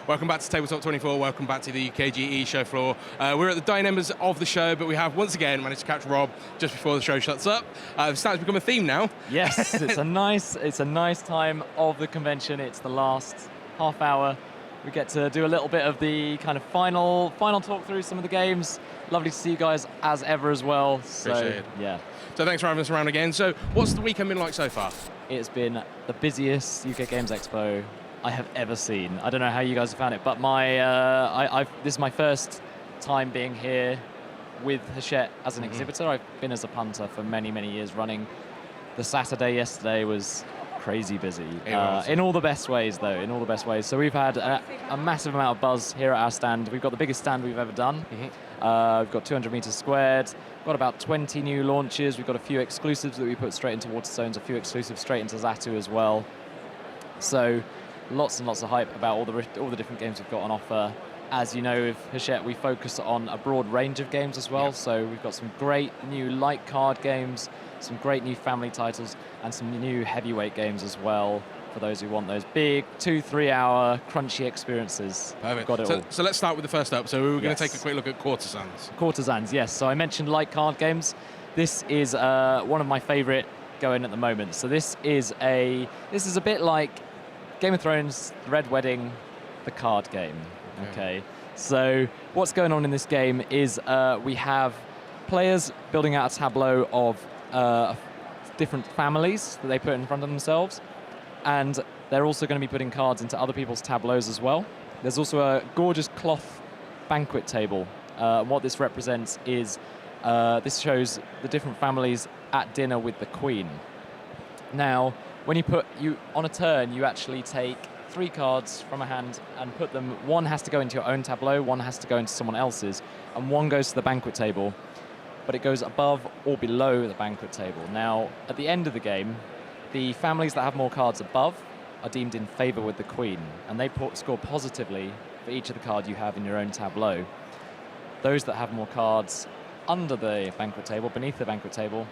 Welcome back to Tabletop 24, welcome back to the UKGE show floor. We're at the dying embers of the show, but we have once again managed to catch Rob just before the show shuts up. It's starting to become a theme now. Yes, it's a nice time of the convention. It's the last half hour. We get to do a little bit of the kind of final talk through some of the games. Lovely to see you guys as ever as well. Appreciate it. Yeah. So thanks for having us around again. So what's the weekend been like so far? It's been the busiest UK Games Expo I have ever seen. I don't know how you guys have found it, but this is my first time being here with Hachette as an exhibitor. I've been as a punter for many, many years running. The Saturday yesterday was crazy busy. In all the best ways, though, in all the best ways. So we've had a massive amount of buzz here at our stand. We've got the biggest stand we've ever done. We've got 200 meters squared. Got about 20 new launches. We've got a few exclusives that we put straight into Waterstones, a few exclusives straight into Zatu as well. So lots and lots of hype about all the different games we've got on offer. As you know, with Hachette, we focus on a broad range of games as well. Yep. So we've got some great new light card games, some great new family titles, and some new heavyweight games as well for those who want those big 2-3 hour crunchy experiences. Perfect. Got it all. So let's start with the first up. So we're going to take a quick look at Courtesans. Courtesans, yes. So I mentioned light card games. This is one of my favorite going at the moment. So this is a bit like Game of Thrones, Red Wedding, the card game. Okay. So what's going on in this game is we have players building out a tableau of different families that they put in front of themselves, and they're also going to be putting cards into other people's tableaus as well. There's also a gorgeous cloth banquet table. What this represents is this shows the different families at dinner with the Queen. Now, when on a turn, you actually take 3 cards from a hand and put them. One has to go into your own tableau, one has to go into someone else's, and one goes to the banquet table, but it goes above or below the banquet table. Now, at the end of the game, the families that have more cards above are deemed in favor with the Queen, and they score positively for each of the cards you have in your own tableau. Those that have more cards under the banquet table, beneath the banquet table,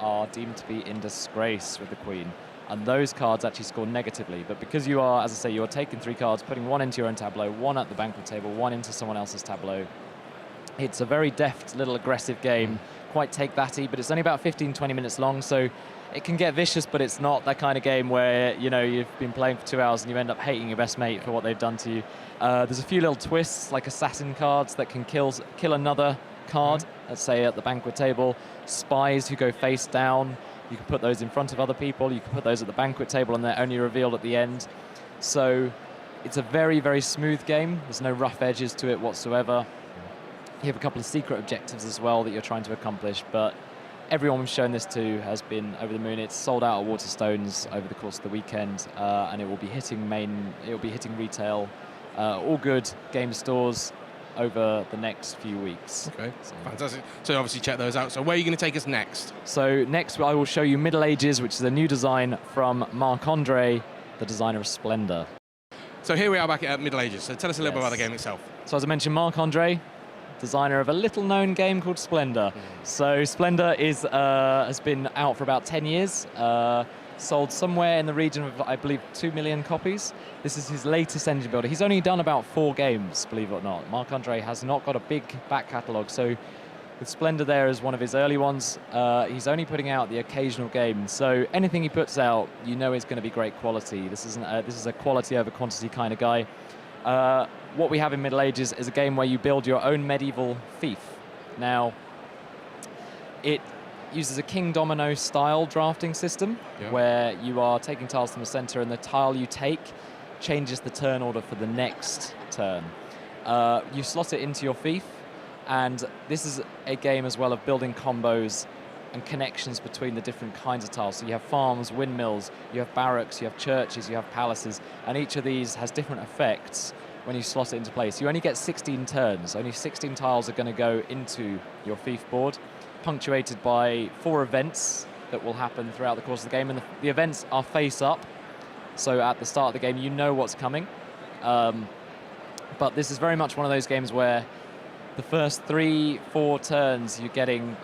are deemed to be in disgrace with the Queen. And those cards actually score negatively. But because you are, as I say, you are taking 3 cards, putting one into your own tableau, one at the banquet table, one into someone else's tableau. It's a very deft, little aggressive game, quite take-that-y, but it's only about 15-20 minutes long, so it can get vicious, but it's not that kind of game where, you know, you've been playing for 2 hours and you end up hating your best mate for what they've done to you. There's a few little twists, like assassin cards that can kill another card, let's say at the banquet table, spies who go face down. You can put those in front of other people, you can put those at the banquet table, and they're only revealed at the end. So it's a very, very smooth game. There's no rough edges to it whatsoever. You have a couple of secret objectives as well that you're trying to accomplish, but everyone we've shown this to has been over the moon. It's sold out at Waterstones over the course of the weekend, and it will be hitting retail, all good game stores over the next few weeks. Okay, fantastic. So obviously check those out. So where are you going to take us next? So next I will show you Middle Ages, which is a new design from Marc-Andre, the designer of Splendor. So here we are back at Middle Ages. So tell us a little bit about the game itself. So as I mentioned, Marc-Andre, designer of a little-known game called Splendor. So Splendor has been out for about 10 years. Sold somewhere in the region of, I believe, 2 million copies. This is his latest engine builder. He's only done about 4 games, believe it or not. Marc-Andre has not got a big back catalogue, so with Splendor there as one of his early ones, he's only putting out the occasional game. So anything he puts out, you know is going to be great quality. This is a quality over quantity kind of guy. What we have in Middle Ages is a game where you build your own medieval fief. Now, it uses a king domino style drafting system, where you are taking tiles from the center, and the tile you take changes the turn order for the next turn. You slot it into your fief, and this is a game as well of building combos and connections between the different kinds of tiles. So you have farms, windmills, you have barracks, you have churches, you have palaces, and each of these has different effects when you slot it into place. You only get 16 turns. Only 16 tiles are going to go into your fief board, punctuated by 4 events that will happen throughout the course of the game, and the events are face up, so at the start of the game you know what's coming, but this is very much one of those games where the first 3-4 turns you're getting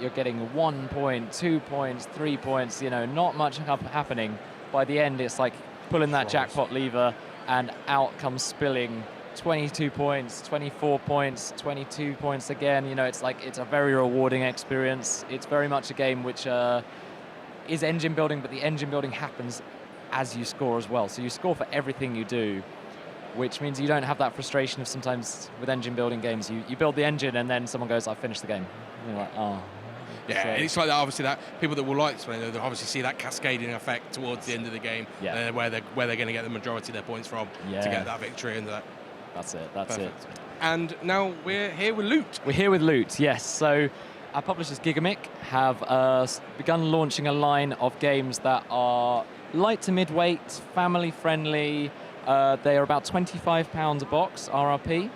1 point, 2 points, 3 points, you know, not much happening. By the end it's like pulling that jackpot lever and out comes spilling 22 points, 24 points, 22 points again. You know, it's a very rewarding experience. It's very much a game which is engine building, but the engine building happens as you score as well. So you score for everything you do, which means you don't have that frustration of sometimes with engine building games. You build the engine and then someone goes, "I've finished the game." And you're like, oh. Yeah, and it's like that. Obviously, that people that will like Splinter, they'll obviously see that cascading effect towards the end of the game, where they're going to get the majority of their points from to get that victory. And that's it. Perfect. And now we're here with Loot. We're here with Loot, yes. So our publishers Gigamic have begun launching a line of games that are light to mid-weight, family-friendly. They are about £25 a box, RRP,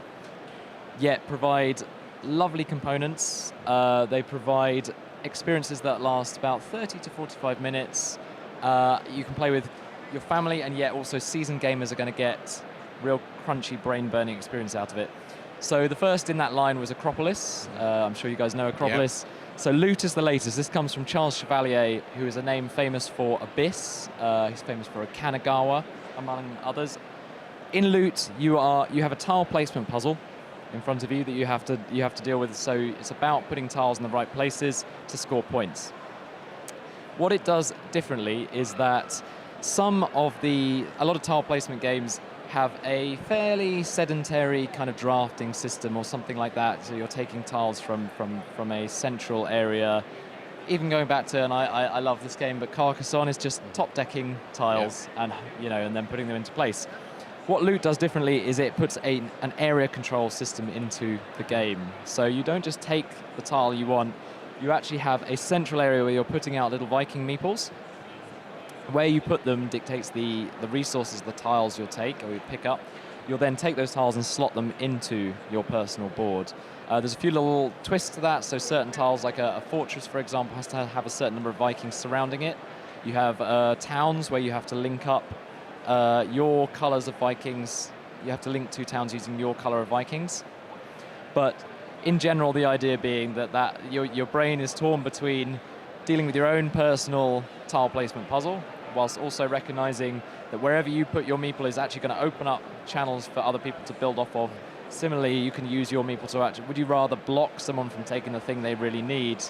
yet provide lovely components. They provide experiences that last about 30 to 45 minutes. You can play with your family, and yet also seasoned gamers are going to get real crunchy, brain-burning experience out of it. So the first in that line was Acropolis. I'm sure you guys know Acropolis. Yep. So Loot is the latest. This comes from Charles Chevalier, who is a name famous for Abyss. He's famous for Kanagawa, among others. In Loot, you have a tile placement puzzle in front of you that you have to deal with. So it's about putting tiles in the right places to score points. What it does differently is that a lot of tile placement games have a fairly sedentary kind of drafting system or something like that. So you're taking tiles from a central area. Even going back to, and I love this game, but Carcassonne is just top decking tiles and then putting them into place. What Loot does differently is it puts an area control system into the game. So you don't just take the tile you want, you actually have a central area where you're putting out little Viking meeples. Where you put them dictates the resources, the tiles you'll take or you pick up. You'll then take those tiles and slot them into your personal board. There's a few little twists to that. So certain tiles, like a fortress, for example, has to have a certain number of Vikings surrounding it. You have towns where you have to link up your colors of Vikings. You have to link two towns using your color of Vikings. But in general, the idea being that your brain is torn between dealing with your own personal tile placement puzzle, whilst also recognizing that wherever you put your meeple is actually going to open up channels for other people to build off of. Similarly, you can use your meeple to actually, would you rather block someone from taking the thing they really need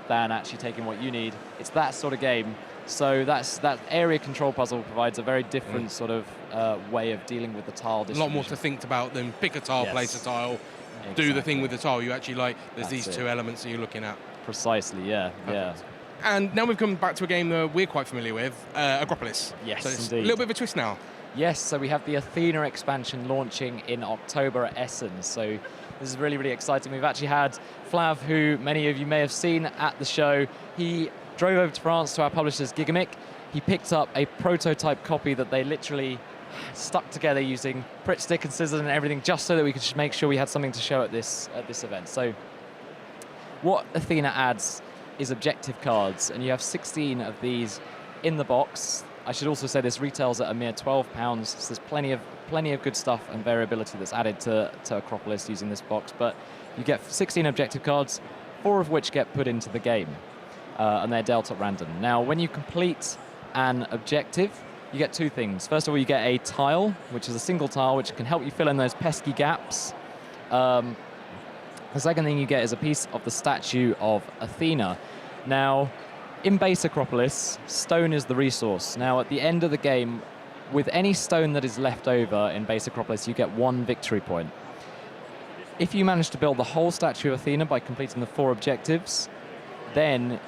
than actually taking what you need? It's that sort of game. So that area control puzzle provides a very different sort of way of dealing with the tile distribution. A lot more to think about than pick a tile, place a tile, do the thing with the tile. You actually there's these two elements that you're looking at. Precisely, yeah. And now we've come back to a game that we're quite familiar with, Acropolis. Yes, so it's indeed. A little bit of a twist now. Yes, so we have the Athena expansion launching in October at Essen. So this is really, really exciting. We've actually had Flav, who many of you may have seen at the show. He drove over to France to our publishers Gigamic. He picked up a prototype copy that they literally stuck together using Pritt stick and scissors and everything, just so that we could make sure we had something to show at this event. So what Athena adds is objective cards, and you have 16 of these in the box. I should also say this retails at a mere £12, so there's plenty of good stuff and variability that's added to Acropolis using this box. But you get 16 objective cards, 4 of which get put into the game, and they're dealt at random. Now, when you complete an objective, you get two things. First of all, you get a tile, which is a single tile, which can help you fill in those pesky gaps. The second thing you get is a piece of the statue of Athena. Now, in base Acropolis, stone is the resource. Now, at the end of the game, with any stone that is left over in base Acropolis, you get 1 victory point. If you manage to build the whole statue of Athena by completing the 4 objectives, then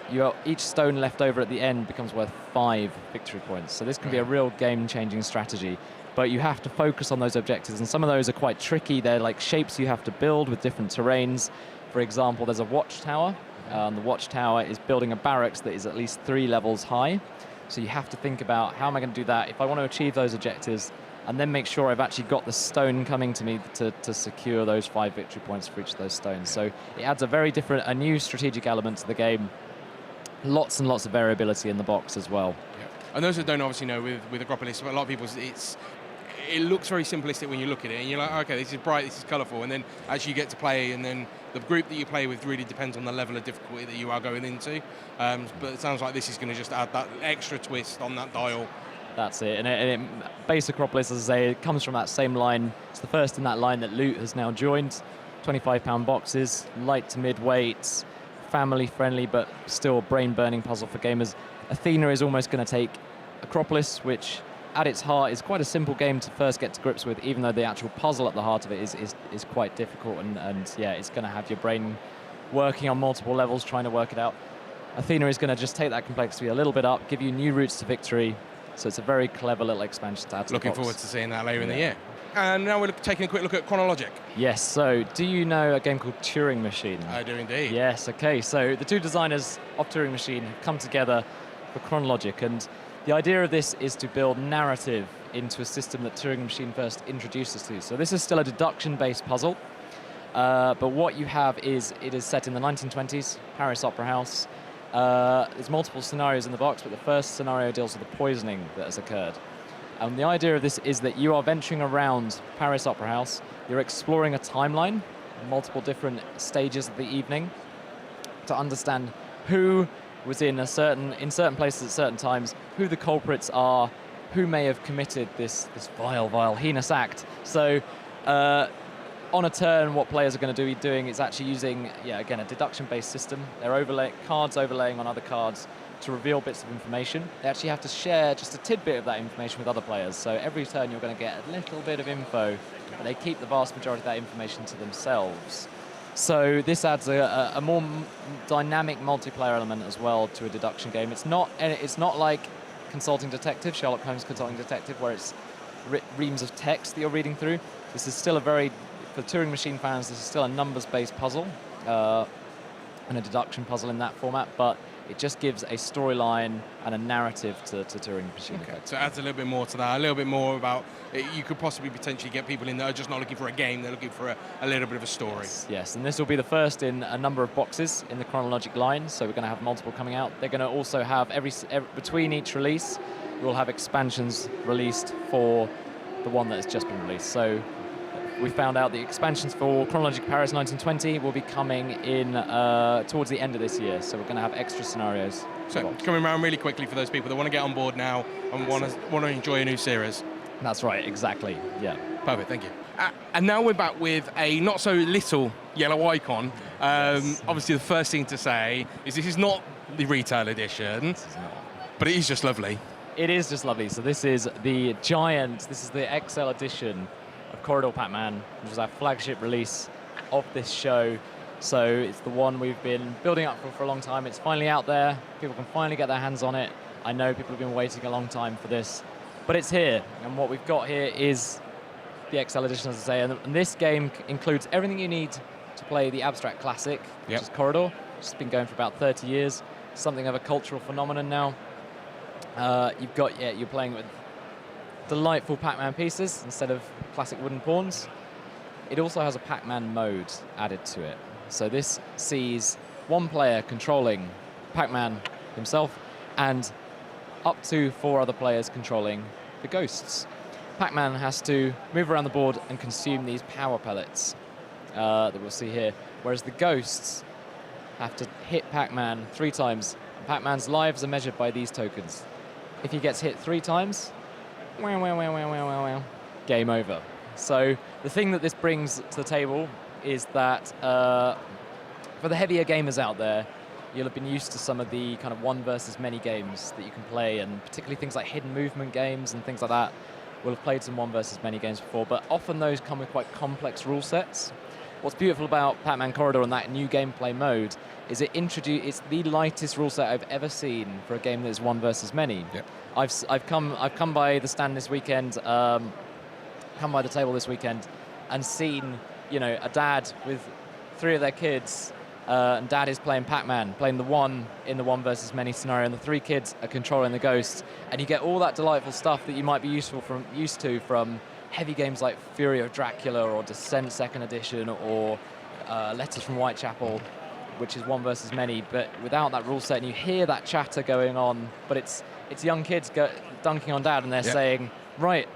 each stone left over at the end becomes worth 5 victory points. So this can be a real game-changing strategy. But you have to focus on those objectives, and some of those are quite tricky. They're like shapes you have to build with different terrains. For example, there's a watchtower. The watchtower is building a barracks that is at least 3 levels high. So you have to think about, how am I going to do that if I want to achieve those objectives, and then make sure I've actually got the stone coming to me to secure those 5 victory points for each of those stones. So it adds a new strategic element to the game. Lots and lots of variability in the box as well. Yeah. And those that don't obviously know with Acropolis, but a lot of people, it looks very simplistic when you look at it, and you're like, okay, this is bright, this is colourful, and then as you get to play, and then the group that you play with really depends on the level of difficulty that you are going into. But it sounds like this is going to just add that extra twist on that dial That's it. And base Acropolis, as I say, it comes from that same line. It's the first in that line that Loot has now joined. £25 boxes, light to mid-weight, family-friendly, but still brain-burning puzzle for gamers. Athena is almost going to take Acropolis, which at its heart is quite a simple game to first get to grips with, even though the actual puzzle at the heart of it is quite difficult. And yeah, it's going to have your brain working on multiple levels trying to work it out. Athena is going to just take that complexity a little bit up, give you new routes to victory. So it's a very clever little expansion to add to the box. Looking forward to seeing that later in the year. And now we're taking a quick look at Chronologic. Yes, so do you know a game called Turing Machine? I do indeed. Yes, okay. So the two designers of Turing Machine have come together for Chronologic, and the idea of this is to build narrative into a system that Turing Machine first introduced us to. So this is still a deduction-based puzzle, but what you have is, it is set in the 1920s, Paris Opera House. There's multiple scenarios in the box, but the first scenario deals with the poisoning that has occurred. And the idea of this is that you are venturing around Paris Opera House, you're exploring a timeline, multiple different stages of the evening, to understand who was in certain places at certain times, who the culprits are, who may have committed this vile, heinous act. So on a turn, what players are going to be doing is actually using, again, a deduction-based system. They're cards overlaying on other cards to reveal bits of information. They actually have to share just a tidbit of that information with other players. So every turn you're going to get a little bit of info, but they keep the vast majority of that information to themselves. So this adds a more dynamic multiplayer element as well to a deduction game. It's not like Consulting Detective, Sherlock Holmes Consulting Detective, where it's reams of text that you're reading through. This is still for Turing Machine fans, this is still a numbers-based puzzle and a deduction puzzle in that format, but it just gives a storyline and a narrative to Turing Machine. Okay, so it adds a little bit more to that, a little bit more about, you could possibly potentially get people in that are just not looking for a game, they're looking for a little bit of a story. Yes, and this will be the first in a number of boxes in the Chronologic line, so we're going to have multiple coming out. They're going to also have, between each release, we'll have expansions released for the one that has just been released. So we found out the expansions for Chronologic Paris 1920 will be coming in towards the end of this year, so we're going to have extra scenarios. So coming around really quickly for those people that want to get on board now and want to enjoy a new series. That's right, exactly, yeah. Perfect, thank you. And now we're back with a not so little yellow icon. Yes. Obviously the first thing to say is this is not the retail edition, but it is just lovely. It is just lovely. So this is the XL edition of Corridor Pac-Man, which is our flagship release of this show. So it's the one we've been building up for a long time. It's finally out there. People can finally get their hands on it. I know people have been waiting a long time for this, but it's here. And what we've got here is the XL edition, as I say. And this game includes everything you need to play the abstract classic, which is Corridor, which has been going for about 30 years. Something of a cultural phenomenon now. You're playing with delightful Pac-Man pieces instead of classic wooden pawns. It also has a Pac-Man mode added to it. So this sees one player controlling Pac-Man himself and up to 4 other players controlling the ghosts. Pac-Man has to move around the board and consume these power pellets that we'll see here, whereas the ghosts have to hit Pac-Man 3 times. Pac-Man's lives are measured by these tokens. If he gets hit 3 times, game over. So the thing that this brings to the table is that for the heavier gamers out there, you'll have been used to some of the kind of one versus many games that you can play, and particularly things like hidden movement games and things like that. We'll have played some one versus many games before, but often those come with quite complex rule sets. What's beautiful about Pac-Man Corridor and that new gameplay mode is it's the lightest rule set I've ever seen for a game that is one versus many. Yep. I've come by the stand this weekend, come by the table this weekend, and seen a dad with 3 of their kids, and dad is playing Pac-Man, playing the one in the one versus many scenario, and the 3 kids are controlling the ghosts, and you get all that delightful stuff that you might be used to from heavy games like Fury of Dracula or Descent 2nd Edition or Letters from Whitechapel, which is one versus many, but without that rule set, and you hear that chatter going on, but it's young kids dunking on dad, and they're saying, right,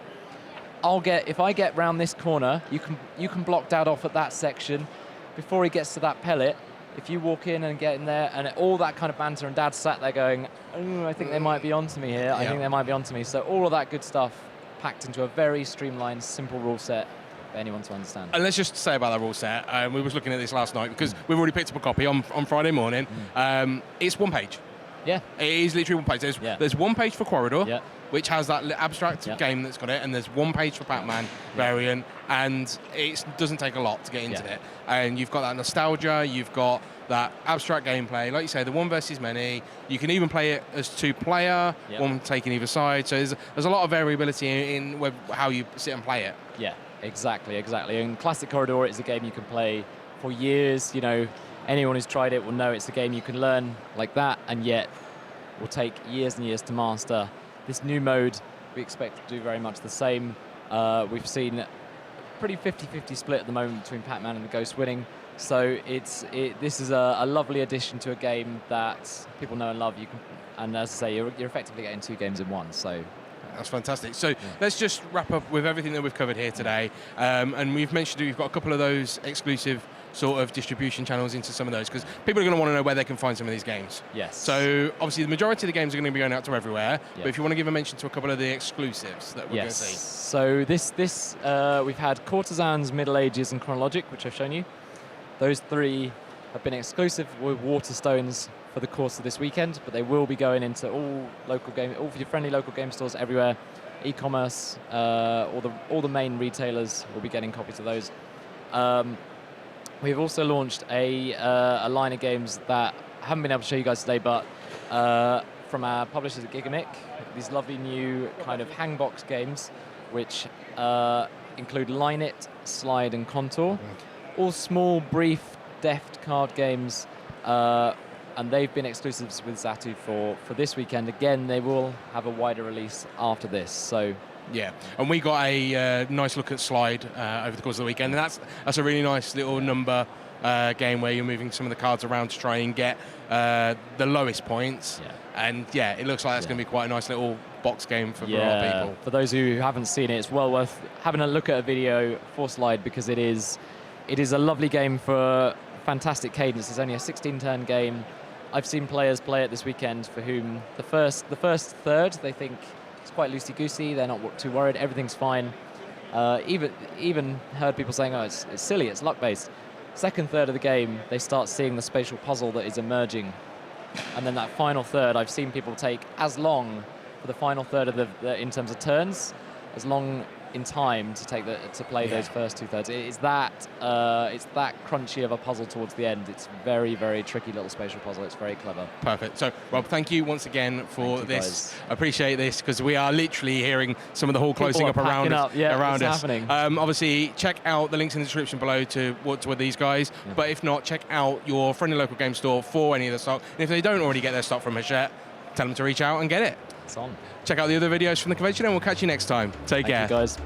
if I get round this corner, you can block dad off at that section. Before he gets to that pellet, if you walk in and get in there and all that kind of banter and Dad sat there going, oh, I think they might be onto me here. I think they might be onto me. So all of that good stuff packed into a very streamlined, simple rule set for anyone to understand. And let's just say about that rule set, we was looking at this last night because we've already picked up a copy on Friday morning. It's one page. Yeah. It is literally one page. There's one page for Corridor, which has that abstract game that's got it, and there's one page for Pac-Man variant, and it doesn't take a lot to get into it. And you've got that nostalgia, you've got that abstract gameplay. Like you say, the one versus many. You can even play it as 2-player, one taking either side. So there's a lot of variability in how you sit and play it. Yeah, exactly. And Classic Corridor is a game you can play for years. You know, anyone who's tried it will know it's a game you can learn like that, and yet will take years and years to master. This new mode, we expect to do very much the same. We've seen a pretty 50-50 split at the moment between Pac-Man and the Ghost winning. So this is a lovely addition to a game that people know and love. And as I say, you're effectively getting 2 games in one. So that's fantastic. So let's just wrap up with everything that we've covered here today. And we've mentioned we've got a couple of those exclusive sort of distribution channels into some of those, because people are going to want to know where they can find some of these games. Yes. So obviously the majority of the games are going to be going out to everywhere, but if you want to give a mention to a couple of the exclusives that we're going to see. So this we've had Courtesans, Middle Ages and Chronologic, which I've shown you. Those 3 have been exclusive with Waterstones for the course of this weekend, but they will be going into all your friendly local game stores everywhere. E-commerce, all the main retailers will be getting copies of those. We've also launched a line of games that I haven't been able to show you guys today, but from our publishers at Gigamic, these lovely new kind of hangbox games, which include Line It, Slide and Contour. All small, brief, deft card games, and they've been exclusives with Zatu for this weekend. Again, they will have a wider release after this. So. Yeah, and we got a nice look at Slide over the course of the weekend, and that's a really nice little number game where you're moving some of the cards around to try and get the lowest points. And it looks like that's going to be quite a nice little box game for a lot of people. For those who haven't seen it, it's well worth having a look at a video for Slide, because it is a lovely game for fantastic cadence. It's only a 16-turn game. I've seen players play it this weekend for whom the first third they think it's quite loosey-goosey. They're not too worried. Everything's fine. Even heard people saying, "Oh, it's silly. It's luck-based." Second third of the game, they start seeing the spatial puzzle that is emerging, and then that final third, I've seen people take as long for the final third of in terms of turns, as long in time to play those first 2/3. It's that crunchy of a puzzle towards the end. It's very, very tricky little spatial puzzle. It's very clever. Perfect. So Rob, thank you once again for this. Guys. I appreciate this, because we are literally hearing some of the hall closing up around us. Around us. Happening. Obviously, check out the links in the description below to these guys. But if not, check out your friendly local game store for any of the stock. And if they don't already get their stock from Hachette, tell them to reach out and get it. It's on. Check out the other videos from the convention, and we'll catch you next time. Take care. Thank you, guys.